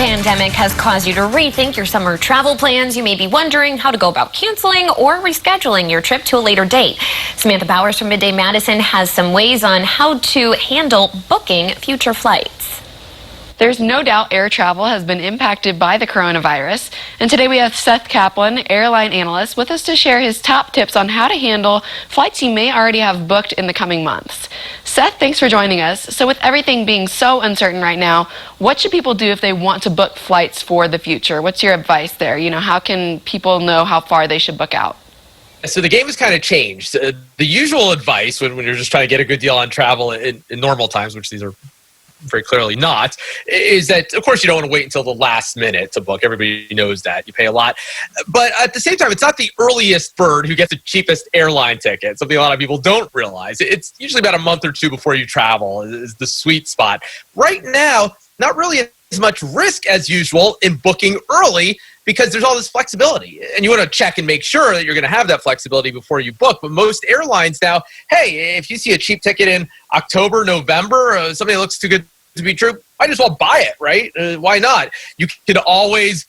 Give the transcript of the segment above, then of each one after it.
pandemic has caused you to rethink your summer travel plans, you may be wondering how to go about canceling or rescheduling your trip to a later date. Samantha Bowers from Midday Madison has some ways on how to handle booking future flights. There's no doubt air travel has been impacted by the coronavirus. And today we have Seth Kaplan, airline analyst, with us to share his top tips on how to handle flights you may already have booked in the coming months. Seth, thanks for joining us. So with everything being so uncertain right now, what should people do if they want to book flights for the future? What's your advice there? How can people know how far they should book out? So the game has kind of changed. The usual advice when you're just trying to get a good deal on travel in normal times, which these are very clearly not, is that, of course, you don't want to wait until the last minute to book. Everybody knows that. You pay a lot. But at the same time, it's not the earliest bird who gets the cheapest airline ticket, something a lot of people don't realize. It's usually about a month or two before you travel is the sweet spot. Right now, not really as much risk as usual in booking early because there's all this flexibility. And you want to check and make sure that you're going to have that flexibility before you book. But most airlines now, hey, if you see a cheap ticket in October, November, something that looks too good to be true, might as well buy it, right? Why not? You can always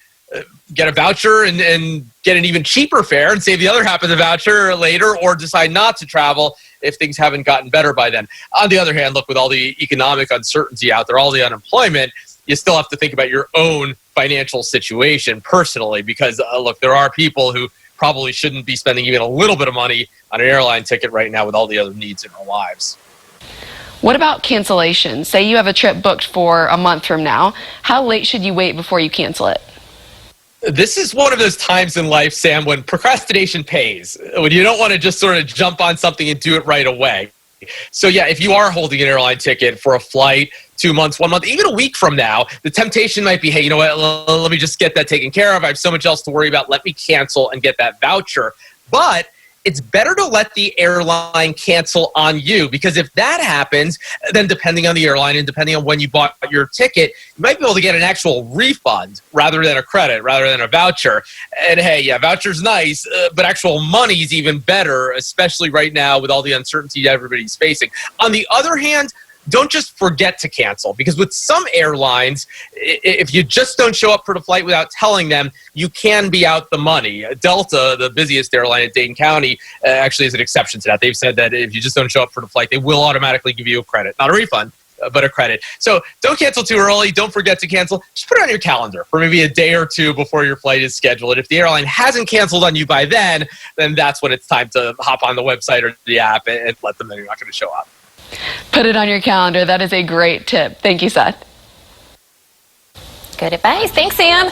get a voucher and get an even cheaper fare and save the other half of the voucher later, or decide not to travel if things haven't gotten better by then. On the other hand, look, with all the economic uncertainty out there, all the unemployment, you still have to think about your own financial situation personally, because look, there are people who probably shouldn't be spending even a little bit of money on an airline ticket right now with all the other needs in their lives. What about cancellations? Say you have a trip booked for a month from now. How late should you wait before you cancel it? This is one of those times in life, Sam, when procrastination pays, when you don't want to just sort of jump on something and do it right away. So yeah, if you are holding an airline ticket for a flight 2 months, 1 month, even a week from now, the temptation might be, hey, you know what, let me just get that taken care of. I have so much else to worry about. Let me cancel and get that voucher. But it's better to let the airline cancel on you, because if that happens, then depending on the airline and depending on when you bought your ticket, you might be able to get an actual refund rather than a credit, rather than a voucher. And hey, yeah, voucher's nice, but actual money is even better, especially right now with all the uncertainty everybody's facing. On the other hand, don't just forget to cancel, because with some airlines, if you just don't show up for the flight without telling them, you can be out the money. Delta, the busiest airline in Dane County, actually is an exception to that. They've said that if you just don't show up for the flight, they will automatically give you a credit. Not a refund, but a credit. So don't cancel too early. Don't forget to cancel. Just put it on your calendar for maybe a day or two before your flight is scheduled. And if the airline hasn't canceled on you by then that's when it's time to hop on the website or the app and let them know you're not going to show up. Put it on your calendar. That is a great tip. Thank you, Seth. Good advice. Thanks, Sam.